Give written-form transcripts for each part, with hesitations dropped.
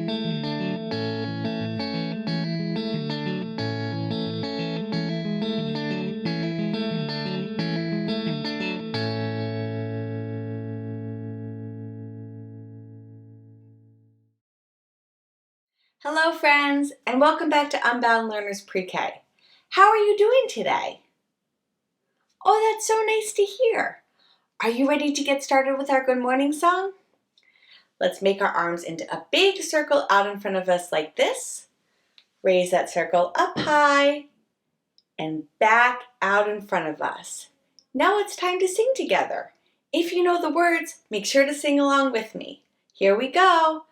Hello friends, and welcome back to Unbound Learners Pre-K. How are you doing today? Oh, that's so nice to hear. Are you ready to get started with our good morning song? Let's make our arms into a big circle out in front of us like this. Raise that circle up high and back out in front of us. Now it's time to sing together. If you know the words, make sure to sing along with me. Here we go.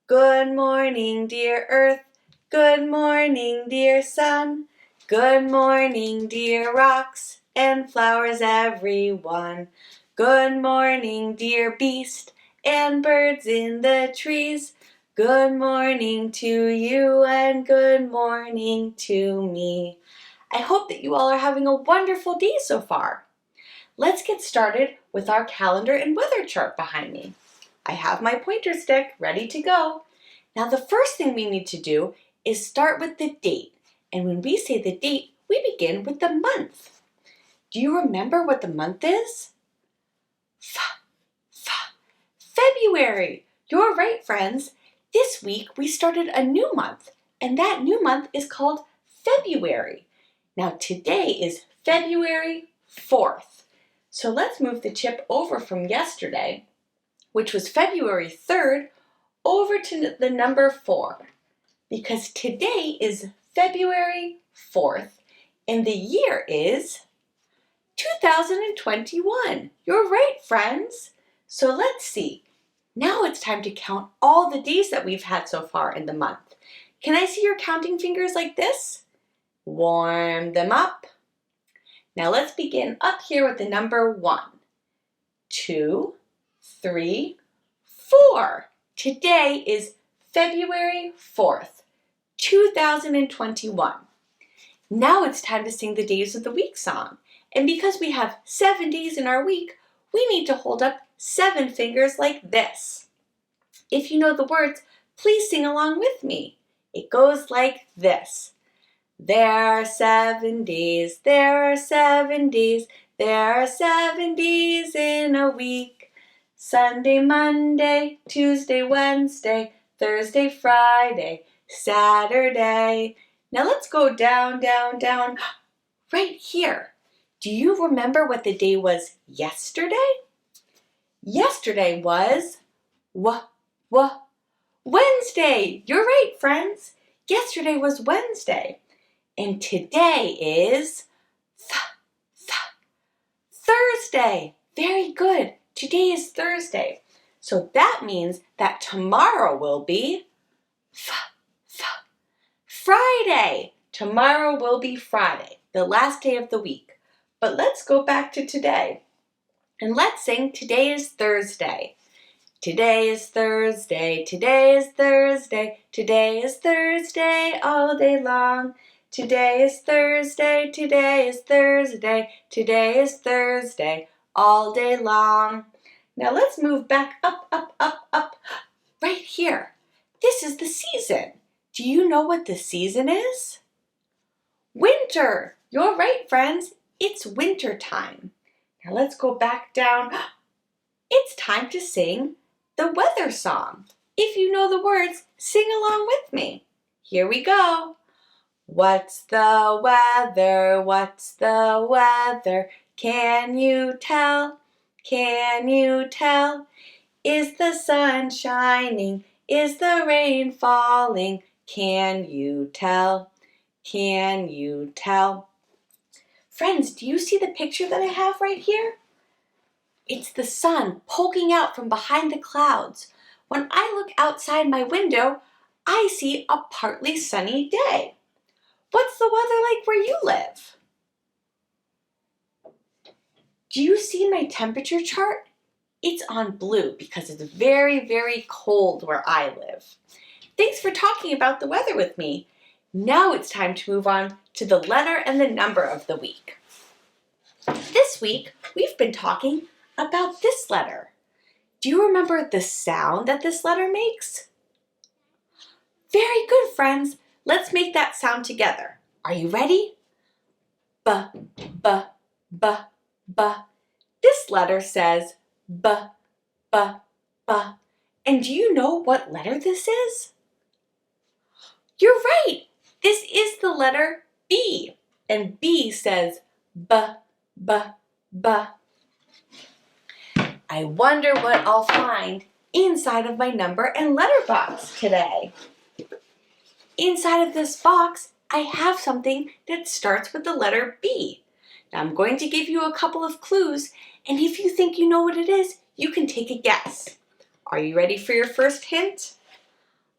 Good morning, dear earth. Good morning, dear sun. Good morning, dear rocks and flowers, everyone. Good morning, dear beast and birds in the trees. Good morning to you and good morning to me. I hope that you all are having a wonderful day so far. Let's get started with our calendar and weather chart behind me. I have my pointer stick ready to go. Now the first thing we need to do is start with the date. And when we say the date, we begin with the month. Do you remember what the month is? February. You're right, friends. This week we started a new month, and that new month is called February. Now today is February 4th. So let's move the chip over from yesterday, which was February 3rd, over to the number 4, because today is February 4th, and the year is 2021. You're right, friends. So let's see. Now it's time to count all the days that we've had so far in the month. Can I see your counting fingers like this? Warm them up. Now let's begin up here with the number 1, 2, 3, 4. Today is February 4th, 2021. Now it's time to sing the Days of the Week song. And because we have 7 days in our week, we need to hold up 7 fingers like this. If you know the words, please sing along with me. It goes like this. There are 7 days, there are 7 days, there are 7 days in a week. Sunday, Monday, Tuesday, Wednesday, Thursday, Friday, Saturday. Now let's go down, down, down, right here. Do you remember what the day was yesterday? Yesterday was Wednesday. You're right, friends. Yesterday was Wednesday. And today is Thursday. Very good. Today is Thursday. So that means that tomorrow will be Friday. Tomorrow will be Friday, the last day of the week. But let's go back to today. And let's sing Today is Thursday. Today is Thursday, today is Thursday, today is Thursday all day long. Today is Thursday, today is Thursday, today is Thursday all day long. Now let's move back up, up, up, up, right here. This is the season. Do you know what the season is? Winter. You're right, friends. It's winter time. Now let's go back down. It's time to sing the weather song. If you know the words, sing along with me. Here we go. What's the weather? What's the weather? Can you tell? Can you tell? Is the sun shining? Is the rain falling? Can you tell? Can you tell? Friends, do you see the picture that I have right here? It's the sun poking out from behind the clouds. When I look outside my window, I see a partly sunny day. What's the weather like where you live? Do you see my temperature chart? It's on blue because it's very, very cold where I live. Thanks for talking about the weather with me. Now it's time to move on to the letter and the number of the week. This week, we've been talking about this letter. Do you remember the sound that this letter makes? friends, let's make that sound together. Are you ready? B, b, b, b. This letter says b, b, b. And do you know what letter this is? You're right. This is the letter B. And B says b, b, b. I wonder what I'll find inside of my number and letter box today. Inside of this box, I have something that starts with the letter B. Now I'm going to give you a couple of clues, and if you think you know what it is, you can take a guess. Are you ready for your first hint?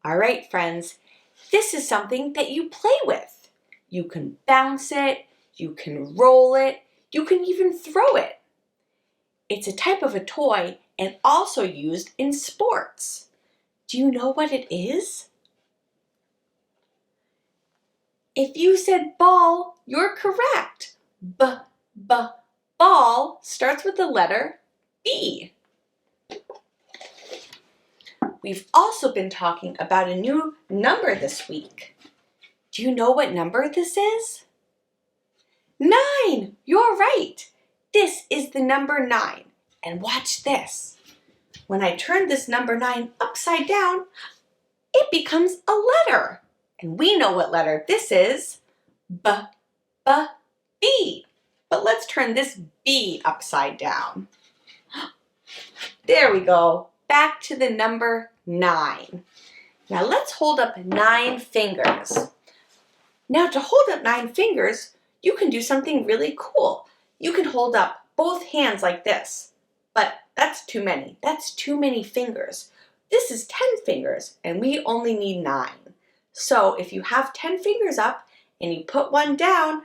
All right, friends, this is something that you play with. You can bounce it, you can roll it, you can even throw it. It's a type of a toy and also used in sports. Do you know what it is? If you said ball, you're correct. Ball starts with the letter B. We've also been talking about a new number this week. Do you know what number this is? 9! You're right. This is the number 9. And watch this. When I turn this number 9 upside down, it becomes a letter. And we know what letter this is. B. But let's turn this B upside down. There we go. Back to the number 9. Now let's hold up 9 fingers. Now to hold up 9 fingers, you can do something really cool. You can hold up both hands like this. But that's too many. That's too many fingers. This is 10 fingers, and we only need 9. So if you have 10 fingers up and you put one down,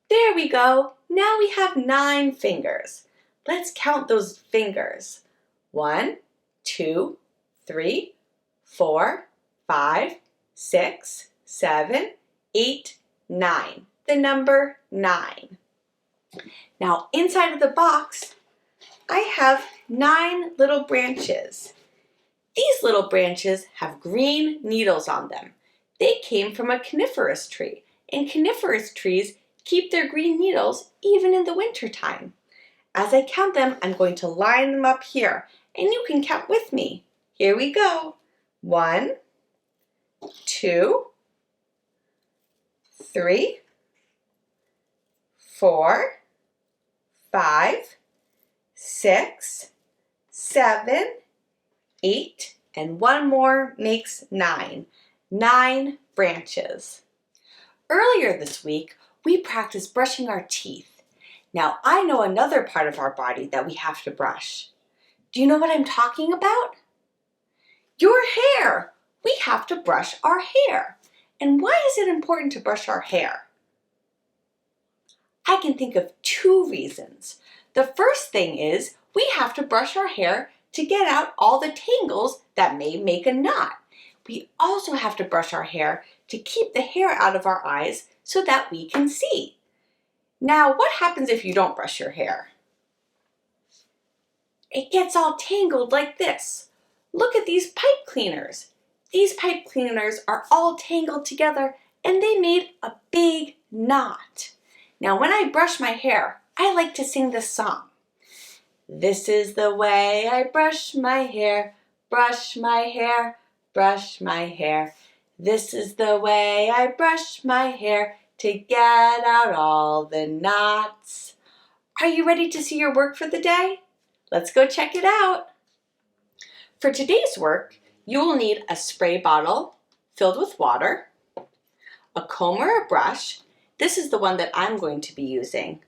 there we go. Now we have 9 fingers. Let's count those fingers. 1, 2, 3, 4, 5, 6, 7, 8, 9. The number 9. Now inside of the box, I have 9 little branches. These little branches have green needles on them. They came from a coniferous tree, and coniferous trees keep their green needles even in the wintertime. As I count them, I'm going to line them up here, and you can count with me. Here we go. 1, 2, 3, 4, 5, 6, 7, 8, and one more makes 9. 9 branches. Earlier this week, we practiced brushing our teeth. Now, I know another part of our body that we have to brush. Do you know what I'm talking about? Your hair. We have to brush our hair. And why is it important to brush our hair? I can think of 2 reasons. The first thing is we have to brush our hair to get out all the tangles that may make a knot. We also have to brush our hair to keep the hair out of our eyes so that we can see. Now, what happens if you don't brush your hair? It gets all tangled like this. Look at these pipe cleaners. These pipe cleaners are all tangled together and they made a big knot. Now, when I brush my hair, I like to sing this song. This is the way I brush my hair, brush my hair, brush my hair. This is the way I brush my hair to get out all the knots. Are you ready to see your work for the day? Let's go check it out. For today's work, you will need a spray bottle filled with water, a comb or a brush. This is the one that I'm going to be using.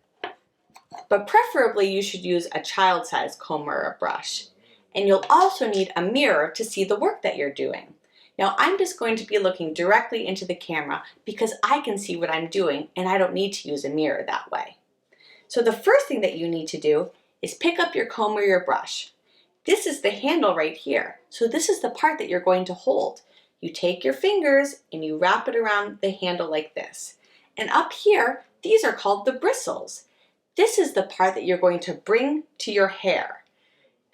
But preferably you should use a child-sized comb or a brush. And you'll also need a mirror to see the work that you're doing. Now I'm just going to be looking directly into the camera because I can see what I'm doing and I don't need to use a mirror that way. So the first thing that you need to do is pick up your comb or your brush. This is the handle right here. So this is the part that you're going to hold. You take your fingers and you wrap it around the handle like this. And up here, these are called the bristles. This is the part that you're going to bring to your hair.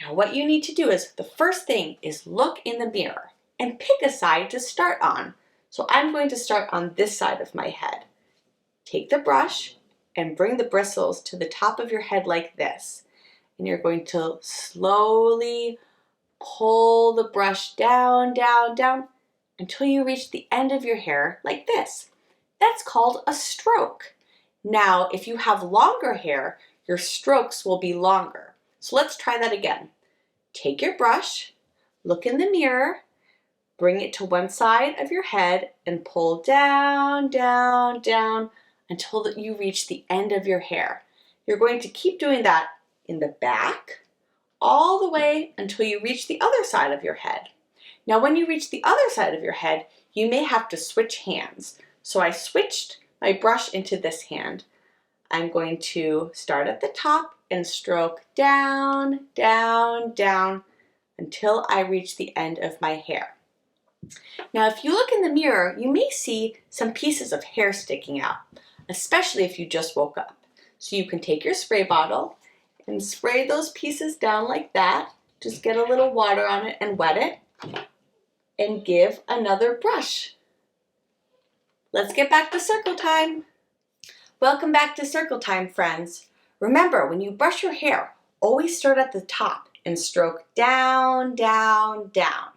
Now what you need to do is, the first thing is look in the mirror and pick a side to start on. So I'm going to start on this side of my head. Take the brush and bring the bristles to the top of your head like this. And you're going to slowly pull the brush down, down, down until you reach the end of your hair like this. That's called a stroke. Now, if you have longer hair, your strokes will be longer. So let's try that again. Take your brush, look in the mirror, bring it to one side of your head and pull down, down, down until you reach the end of your hair. You're going to keep doing that in the back all the way until you reach the other side of your head. Now, when you reach the other side of your head, you may have to switch hands. So I switched my brush into this hand. I'm going to start at the top and stroke down, down, down until I reach the end of my hair. Now, if you look in the mirror, you may see some pieces of hair sticking out, especially if you just woke up. So you can take your spray bottle and spray those pieces down like that. Just get a little water on it and wet it and give another brush. Let's get back to circle time. Welcome back to circle time, friends. Remember, when you brush your hair, always start at the top and stroke down, down, down.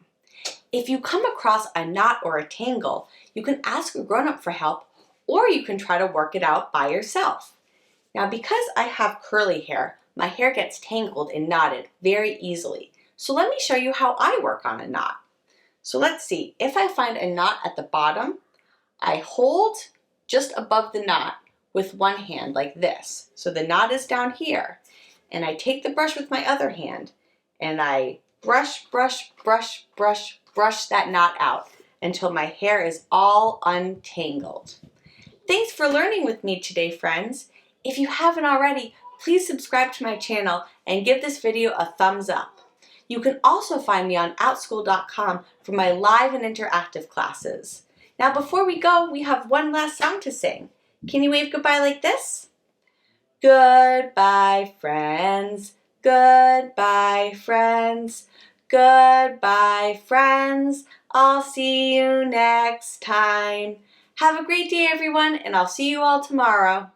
If you come across a knot or a tangle, you can ask a grown-up for help, or you can try to work it out by yourself. Now, because I have curly hair, my hair gets tangled and knotted very easily. So let me show you how I work on a knot. So let's see, if I find a knot at the bottom, I hold just above the knot with one hand like this. So the knot is down here, and I take the brush with my other hand, and I brush, brush, brush, brush, brush that knot out until my hair is all untangled. Thanks for learning with me today, friends. If you haven't already, please subscribe to my channel and give this video a thumbs up. You can also find me on outschool.com for my live and interactive classes. Now, before we go, we have one last song to sing. Can you wave goodbye like this? Goodbye, friends. Goodbye, friends. Goodbye, friends. I'll see you next time. Have a great day, everyone, and I'll see you all tomorrow.